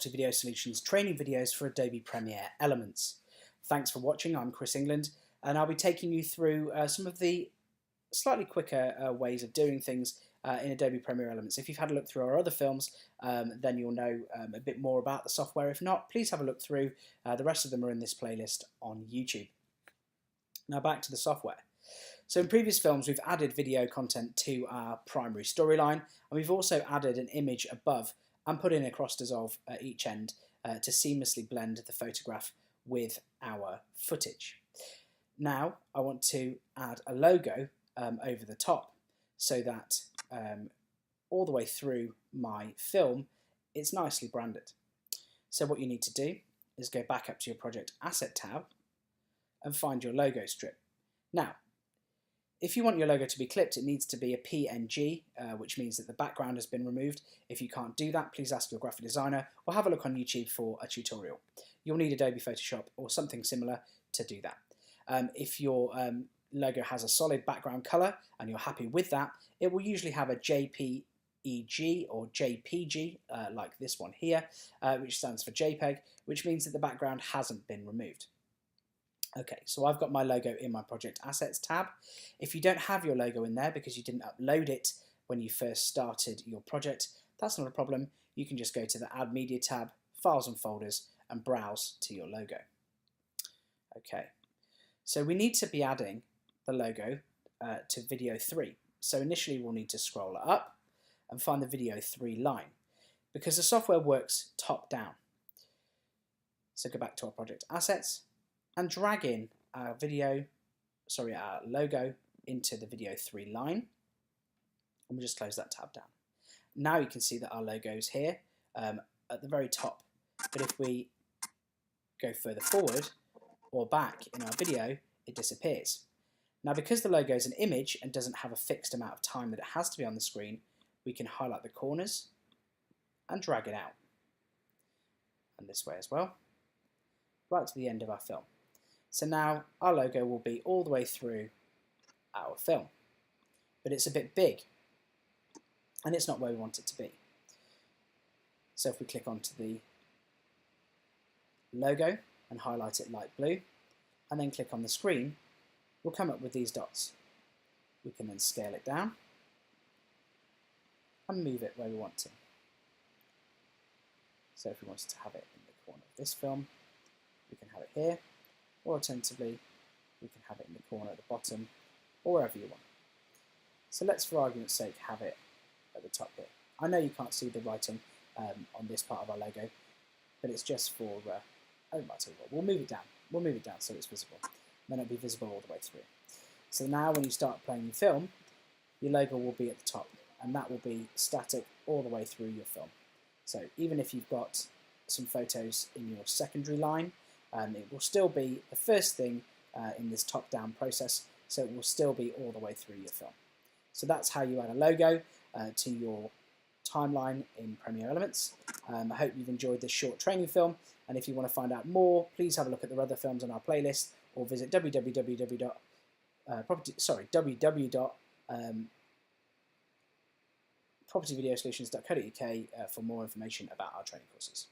Property Video Solutions training videos for Adobe Premiere Elements. Thanks for watching. I'm Chris England, and I'll be taking you through some of the slightly quicker ways of doing things in Adobe Premiere Elements. If you've had a look through our other films, then you'll know a bit more about the software. If not, please have a look through. The rest of them are in this playlist on YouTube. Now back to the software. So in previous films, we've added video content to our primary storyline, and we've also added an image above and put in a cross dissolve at each end to seamlessly blend the photograph with our footage. Now I want to add a logo over the top so that all the way through my film it's nicely branded. So what you need to do is go back up to your Project Asset tab and find your logo strip. Now, if you want your logo to be clipped, it needs to be a PNG, which means that the background has been removed. If you can't do that, please ask your graphic designer or have a look on YouTube for a tutorial. You'll need Adobe Photoshop or something similar to do that. If your logo has a solid background color and you're happy with that, it will usually have a JPEG or JPG, like this one here, which stands for JPEG, which means that the background hasn't been removed. Okay, so I've got my logo in my Project Assets tab. If you don't have your logo in there because you didn't upload it when you first started your project, that's not a problem. You can just go to the Add Media tab, Files and Folders, and browse to your logo. Okay, so we need to be adding the logo to video 3. So initially we'll need to scroll up and find the video 3 line because the software works top down. So go back to our Project Assets and drag in our logo into the video 3 line, and we'll just close that tab down. Now you can see that our logo is here at the very top, but if we go further forward or back in our video, it disappears. Now because the logo is an image and doesn't have a fixed amount of time that it has to be on the screen, we can highlight the corners and drag it out, and this way as well, right to the end of our film. So now our logo will be all the way through our film, but it's a bit big and it's not where we want it to be. So if we click onto the logo and highlight it light blue and then click on the screen, we'll come up with these dots. We can then scale it down and move it where we want to. So if we wanted to have it in the corner of this film, we can have it here. Or alternatively, we can have it in the corner at the bottom, or wherever you want. So let's, for argument's sake, have it at the top here. I know you can't see the writing on this part of our logo, but it's just for, I might tell you what, we'll move it down. We'll move it down so it's visible. Then it'll be visible all the way through. So now when you start playing your film, your logo will be at the top, and that will be static all the way through your film. So even if you've got some photos in your secondary line, it will still be the first thing in this top-down process, so it will still be all the way through your film. So that's how you add a logo to your timeline in Premiere Elements. I hope you've enjoyed this short training film, and if you want to find out more, please have a look at the other films on our playlist, or visit www.propertyvideosolutions.co.uk for more information about our training courses.